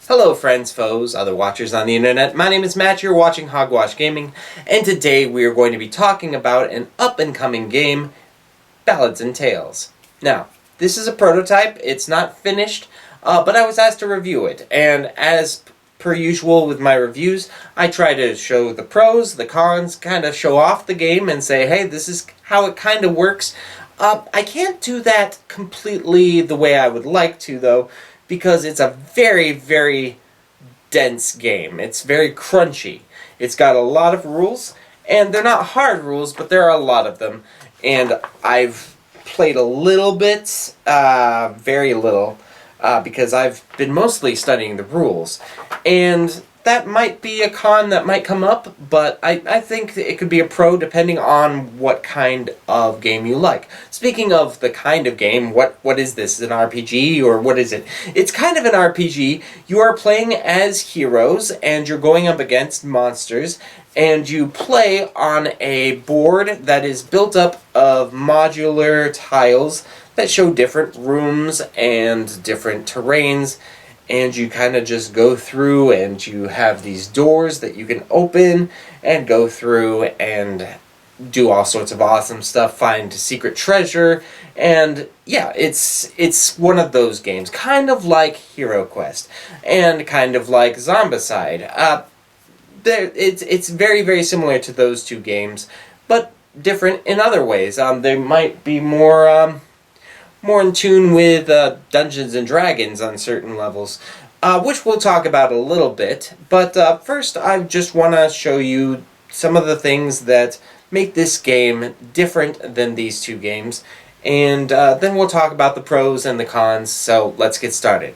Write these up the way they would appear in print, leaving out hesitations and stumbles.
Hello friends, foes, other watchers on the internet. My name is Matt, you're watching Hogwa5h Gaming, and today we are going to be talking about an up-and-coming game, Ballads and Tales. Now, this is a prototype, it's not finished, but I was asked to review it, and as per usual with my reviews, I try to show the pros, the cons, kind of show off the game and say, hey, this is how it kind of works. I can't do that completely the way I would like to, though, because it's a very, very dense game. It's very crunchy. It's got a lot of rules, and they're not hard rules, but there are a lot of them. And I've played a little bit, very little, because I've been mostly studying the rules. And that might be a con that might come up, but I think it could be a pro depending on what kind of game you like. Speaking of the kind of game, what is this? Is it an RPG or what is it? It's kind of an RPG. You are playing as heroes and you're going up against monsters, and you play on a board that is built up of modular tiles that show different rooms and different terrains. And you kind of just go through, and you have these doors that you can open and go through and do all sorts of awesome stuff, find secret treasure, and yeah, it's one of those games, kind of like Hero Quest, and kind of like Zombicide. It's very, very similar to those two games, but different in other ways. They might be more in tune with Dungeons and Dragons on certain levels, which we'll talk about a little bit. But first, I just want to show you some of the things that make this game different than these two games, and then we'll talk about the pros and the cons, so let's get started.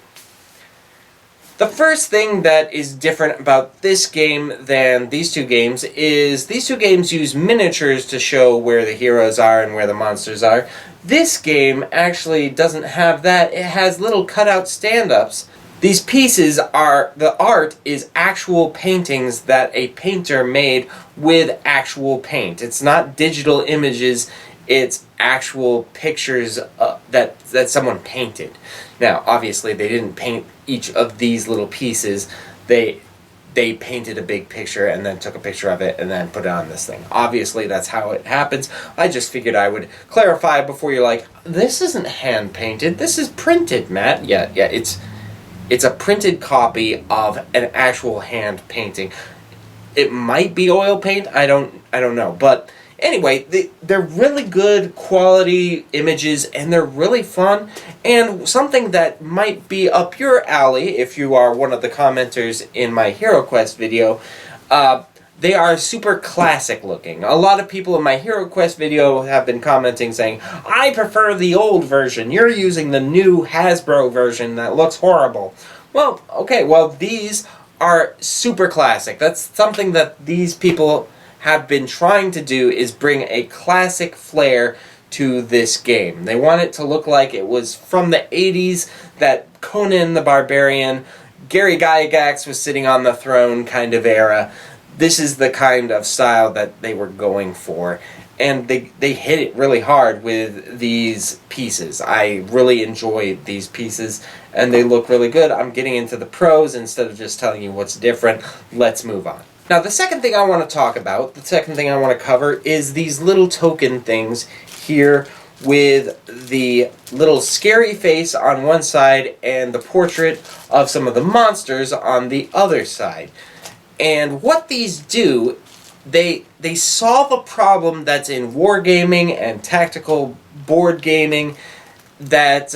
The first thing that is different about this game than these two games is these two games use miniatures to show where the heroes are and where the monsters are. This game actually doesn't have that. It has little cutout stand-ups. These pieces are, the art is actual paintings that a painter made with actual paint. It's not digital images, it's actual pictures that someone painted. Now, obviously, they didn't paint each of these little pieces. They painted a big picture and then took a picture of it and then put it on this thing. Obviously, that's how it happens. I just figured I would clarify before you're like, this isn't hand-painted, this is printed, Matt. Yeah, it's a printed copy of an actual hand painting. It might be oil paint, I don't know, but anyway, they're really good quality images, and they're really fun, and something that might be up your alley if you are one of the commenters in my Hero Quest video. They are super classic looking. A lot of people in my Hero Quest video have been commenting saying, I prefer the old version, you're using the new Hasbro version that looks horrible. Well, okay, well these are super classic. That's something that these people have been trying to do, is bring a classic flair to this game. They want it to look like it was from the 80s, that Conan the Barbarian, Gary Gygax was sitting on the throne kind of era. This is the kind of style that they were going for, and they hit it really hard with these pieces. I really enjoy these pieces, and they look really good. I'm getting into the pros instead of just telling you what's different. Let's move on. Now, the second thing I want to talk about, the second thing I want to cover, is these little token things here with the little scary face on one side and the portrait of some of the monsters on the other side. And what these do, they solve a problem that's in wargaming and tactical board gaming that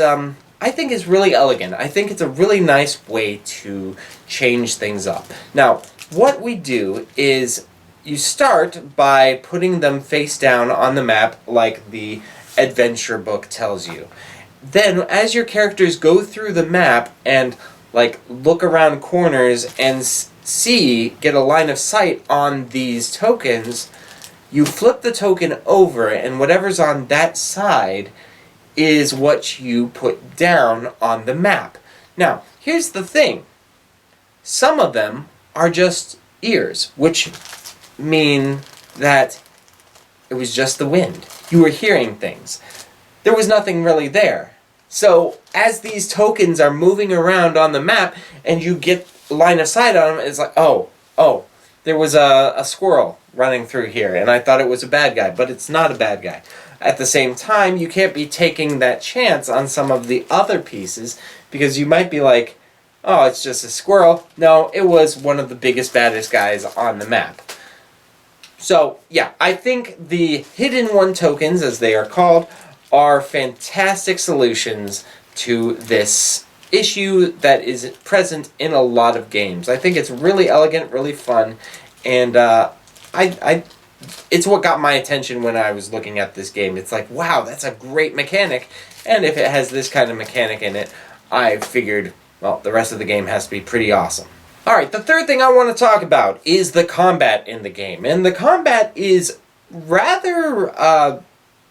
I think is really elegant. I think it's a really nice way to change things up. Now, what we do is you start by putting them face down on the map like the adventure book tells you. Then, as your characters go through the map and like look around corners and get a line of sight on these tokens, you flip the token over, and whatever's on that side is what you put down on the map. Now, here's the thing. Some of them are just ears, which mean that it was just the wind. You were hearing things. There was nothing really there. So as these tokens are moving around on the map and you get line of sight on them, it's like, oh, there was a squirrel running through here and I thought it was a bad guy, but it's not a bad guy. At the same time, you can't be taking that chance on some of the other pieces because you might be like, oh, it's just a squirrel. No, it was one of the biggest, baddest guys on the map. So, yeah, I think the Hidden One tokens, as they are called, are fantastic solutions to this issue that is present in a lot of games. I think it's really elegant, really fun, and it's what got my attention when I was looking at this game. It's like, wow, that's a great mechanic, and if it has this kind of mechanic in it, I figured, well, the rest of the game has to be pretty awesome. Alright, the third thing I want to talk about is the combat in the game. And the combat is rather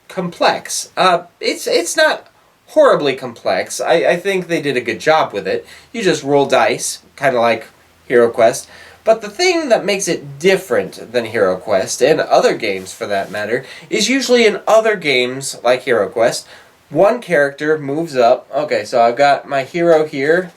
complex. It's not horribly complex. I think they did a good job with it. You just roll dice, kind of like Hero Quest. But the thing that makes it different than Hero Quest, and other games for that matter, is usually in other games like Hero Quest, one character moves up. Okay, so I've got my hero here.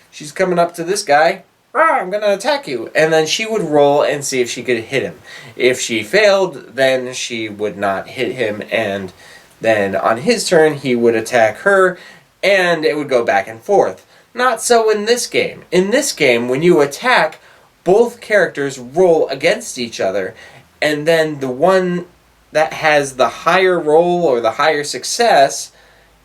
She's coming up to this guy. I'm going to attack you. And then she would roll and see if she could hit him. If she failed, then she would not hit him. And then on his turn, he would attack her. And it would go back and forth. Not so in this game. In this game, when you attack, both characters roll against each other. And then the one that has the higher roll or the higher success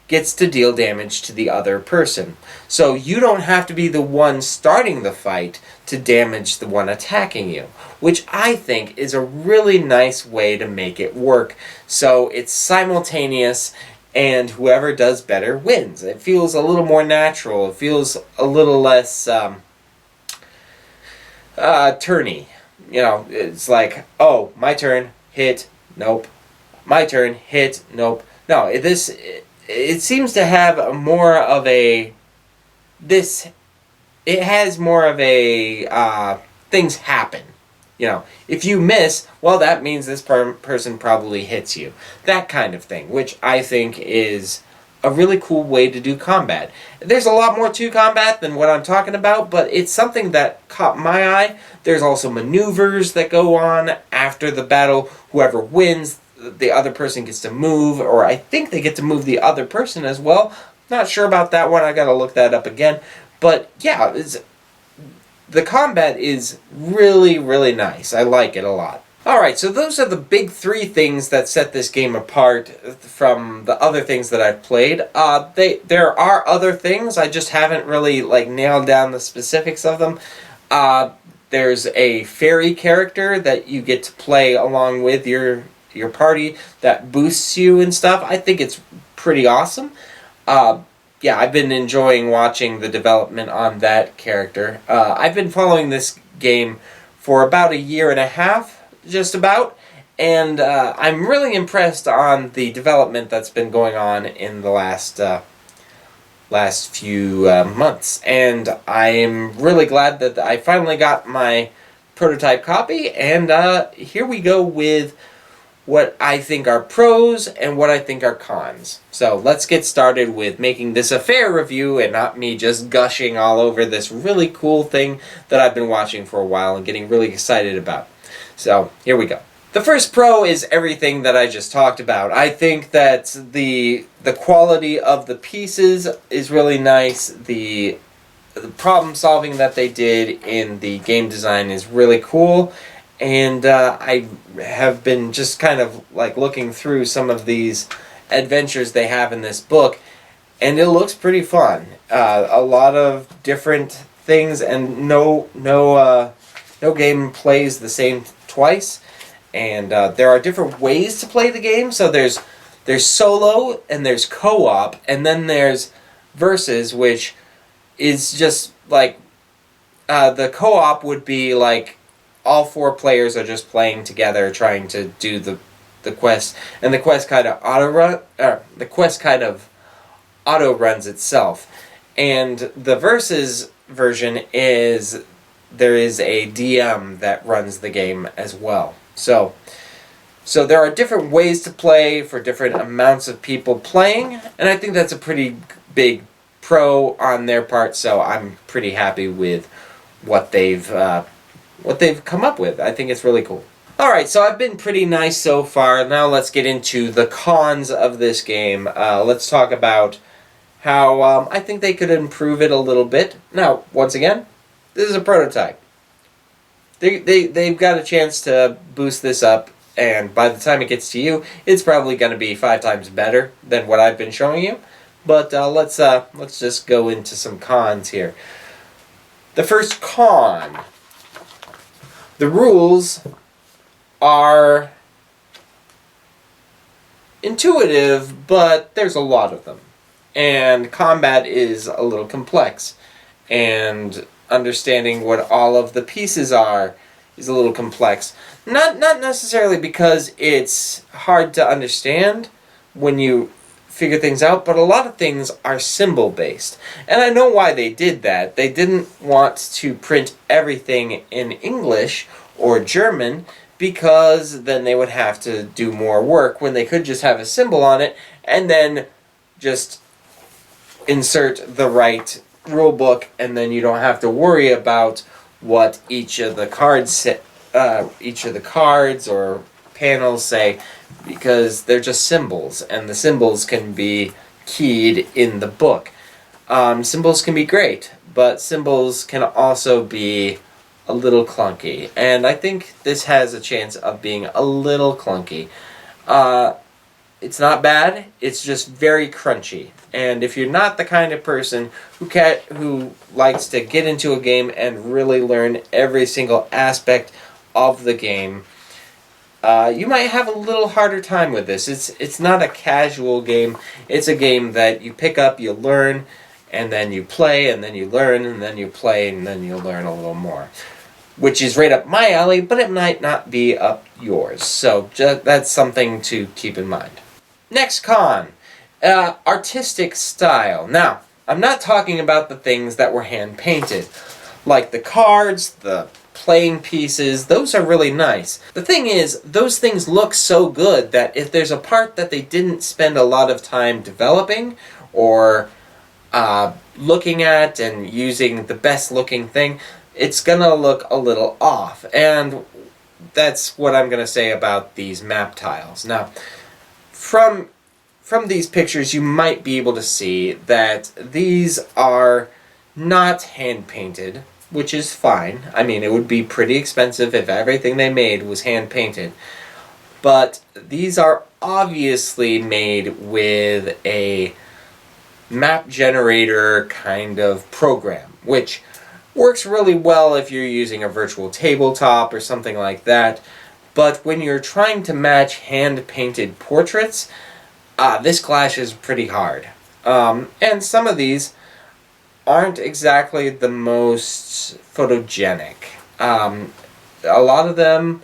gets to deal damage to the other person. So you don't have to be the one starting the fight to damage the one attacking you, which I think is a really nice way to make it work. So it's simultaneous and whoever does better wins. It feels a little more natural. It feels a little less turny. You know, it's like, oh, my turn, hit, nope. My turn, hit, nope. No, it seems to have more of a, it has more of a, things happen. You know, if you miss, well, that means this person probably hits you. That kind of thing, which I think is a really cool way to do combat. There's a lot more to combat than what I'm talking about, but it's something that caught my eye. There's also maneuvers that go on after the battle. Whoever wins, the other person gets to move, or I think they get to move the other person as well. Not sure about that one. I gotta look that up again. But yeah, the combat is really, really nice. I like it a lot. Alright, so those are the big three things that set this game apart from the other things that I've played. There are other things, I just haven't really nailed down the specifics of them. There's a fairy character that you get to play along with your party that boosts you and stuff. I think it's pretty awesome. Yeah, I've been enjoying watching the development on that character. I've been following this game for about a year and a half, just about, and I'm really impressed on the development that's been going on in the last few months, and I'm really glad that I finally got my prototype copy, and here we go with what I think are pros and what I think are cons. So let's get started with making this a fair review and not me just gushing all over this really cool thing that I've been watching for a while and getting really excited about. So here we go. The first pro is everything that I just talked about. I think that the quality of the pieces is really nice. The problem solving that they did in the game design is really cool. And I have been just kind of looking through some of these adventures they have in this book, and it looks pretty fun. A lot of different things, and no game plays the same twice. And there are different ways to play the game. So there's solo and there's co-op, and then there's versus, which is just the co-op would be all four players are just playing together, trying to do the quest, and the quest kind of auto runs itself. And the versus version there is a DM that runs the game as well. So So there are different ways to play for different amounts of people playing, and I think that's a pretty big pro on their part, so I'm pretty happy with what they've come up with. I think it's really cool. Alright, so I've been pretty nice so far. Now let's get into the cons of this game. Let's talk about how I think they could improve it a little bit. Now, once again, this is a prototype. They've got a chance to boost this up, and by the time it gets to you, it's probably going to be 5 times better than what I've been showing you. But let's just go into some cons here. The first con. The rules are intuitive, but there's a lot of them. And combat is a little complex. And understanding what all of the pieces are is a little complex. Not necessarily because it's hard to understand when you figure things out, but a lot of things are symbol based. And I know why they did that. They didn't want to print everything in English or German, because then they would have to do more work when they could just have a symbol on it and then just insert the right rule book, and then you don't have to worry about what each of the cards or panels say, because they're just symbols, and the symbols can be keyed in the book. Symbols can be great, but symbols can also be a little clunky, and I think this has a chance of being a little clunky. It's not bad, it's just very crunchy. And if you're not the kind of person who likes to get into a game and really learn every single aspect of the game, you might have a little harder time with this. It's not a casual game. It's a game that you pick up, you learn, and then you play, and then you learn, and then you play, and then you learn a little more. Which is right up my alley, but it might not be up yours. So that's something to keep in mind. Next con. Artistic style. Now, I'm not talking about the things that were hand-painted. Like the cards, the playing pieces, those are really nice. The thing is, those things look so good that if there's a part that they didn't spend a lot of time developing or looking at and using the best looking thing, it's gonna look a little off. And that's what I'm gonna say about these map tiles. Now, from these pictures, you might be able to see that these are not hand-painted, which is fine. I mean, it would be pretty expensive if everything they made was hand-painted. But these are obviously made with a map generator kind of program, which works really well if you're using a virtual tabletop or something like that. But when you're trying to match hand-painted portraits, this clash is pretty hard. And some of these aren't exactly the most photogenic. A lot of them,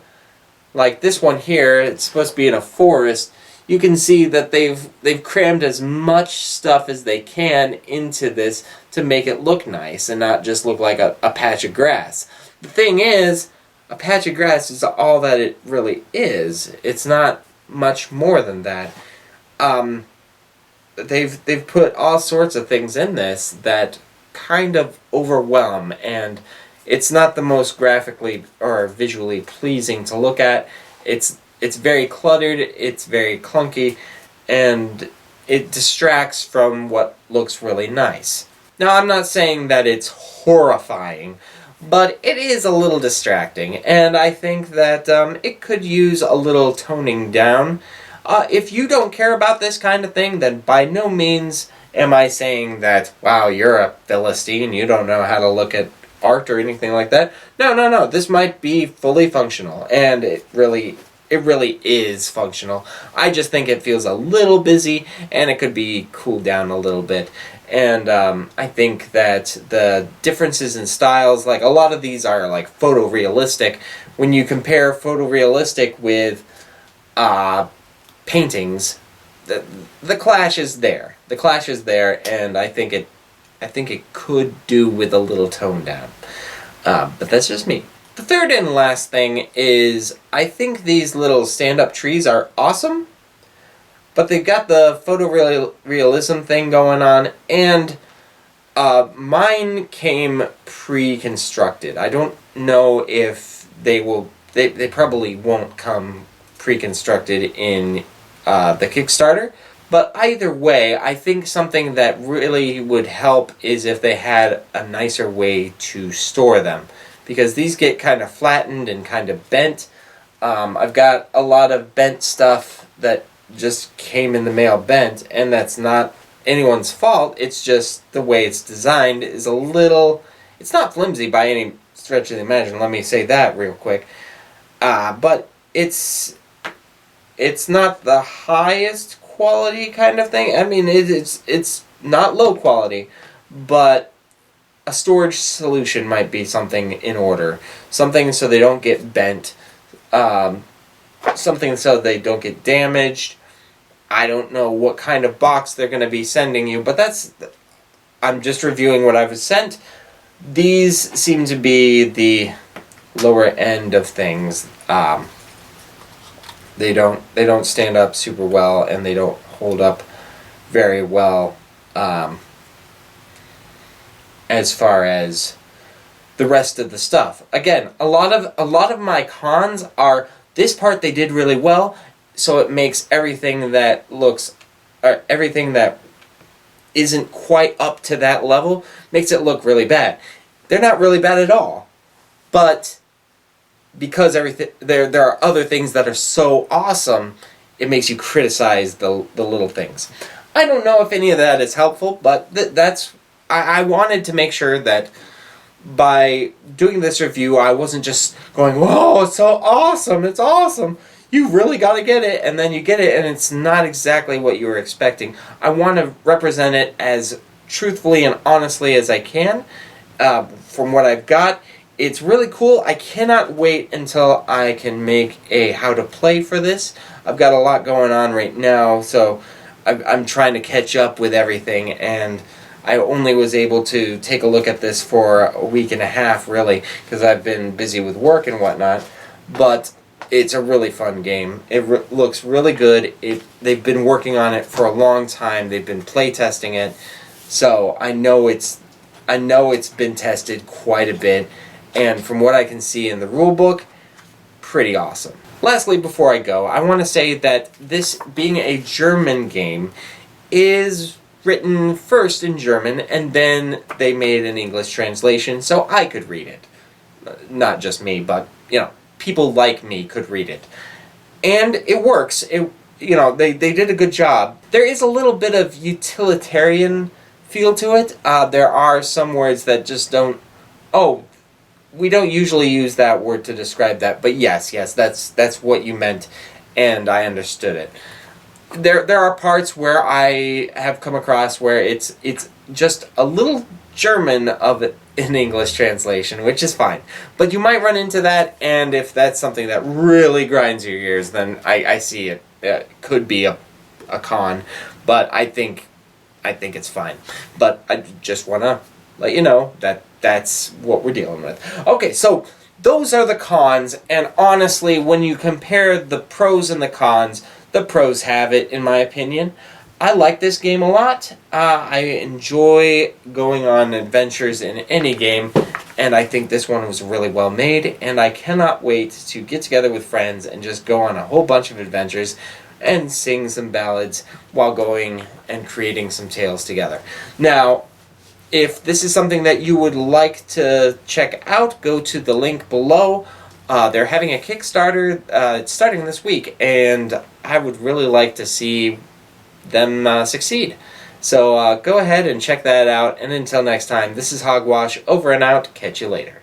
like this one here, it's supposed to be in a forest. You can see that they've crammed as much stuff as they can into this to make it look nice and not just look like a patch of grass. The thing is, a patch of grass is all that it really is. It's not much more than that. They've put all sorts of things in this that kind of overwhelm, and it's not the most graphically or visually pleasing to look at. It's very cluttered, it's very clunky, and it distracts from what looks really nice. Now, I'm not saying that it's horrifying, but it is a little distracting, and I think that it could use a little toning down. If you don't care about this kind of thing, then by no means am I saying that, wow, you're a Philistine, you don't know how to look at art or anything like that. No. This might be fully functional, and it really is functional. I just think it feels a little busy, and it could be cooled down a little bit. And I think that the differences in styles, like a lot of these are like photorealistic. When you compare photorealistic with paintings, the clash is there. The clash is there, and I think it could do with a little tone down. But that's just me. The third and last thing is, I think these little stand-up trees are awesome, but they've got the photorealism thing going on, and mine came pre-constructed. I don't know if they will. They probably won't come pre-constructed in the Kickstarter. But either way, I think something that really would help is if they had a nicer way to store them. Because these get kind of flattened and kind of bent. I've got a lot of bent stuff that just came in the mail bent, and that's not anyone's fault. It's just the way it's designed is a little... It's not flimsy by any stretch of the imagination, let me say that real quick. But it's not the highest quality kind of thing. I mean, it's not low quality, but a storage solution might be something in order. Something so they don't get bent. Something so they don't get damaged. I don't know what kind of box they're going to be sending you, but I'm just reviewing what I've sent. These seem to be the lower end of things. They don't stand up super well, and they don't hold up very well as far as the rest of the stuff. Again, a lot of my cons are this part they did really well, so it makes everything that everything that isn't quite up to that level makes it look really bad. They're not really bad at all, but because there are other things that are so awesome, it makes you criticize the little things. I don't know if any of that is helpful, but I wanted to make sure that by doing this review, I wasn't just going, "Whoa, it's so awesome! It's awesome! You really got to get it," and then you get it, and it's not exactly what you were expecting. I want to represent it as truthfully and honestly as I can from what I've got. It's really cool. I cannot wait until I can make a how to play for this. I've got a lot going on right now, so I'm trying to catch up with everything, and I only was able to take a look at this for a week and a half, really, because I've been busy with work and whatnot. But it's a really fun game. It looks really good. They've been working on it for a long time. They've been play testing it, so I know it's been tested quite a bit. And from what I can see in the rulebook, pretty awesome. Lastly, before I go, I want to say that this being a German game is written first in German, and then they made an English translation so I could read it. Not just me, but, people like me could read it. And it works. They did a good job. There is a little bit of utilitarian feel to it. There are some words that just don't... Oh, we don't usually use that word to describe that, but yes, that's what you meant, and I understood it. There are parts where I have come across where it's just a little German of an English translation, which is fine. But you might run into that, and if that's something that really grinds your ears, then I see it. It could be a con, but I think it's fine. But I just want to let you know that that's what we're dealing with. Okay, so those are the cons, and honestly, when you compare the pros and the cons, the pros have it, in my opinion. I like this game a lot. I enjoy going on adventures in any game, and I think this one was really well made, and I cannot wait to get together with friends and just go on a whole bunch of adventures and sing some ballads while going and creating some tales together. Now, if this is something that you would like to check out, go to the link below. They're having a Kickstarter. It's starting this week, and I would really like to see them succeed. So go ahead and check that out, and until next time, this is Hogwash, over and out. Catch you later.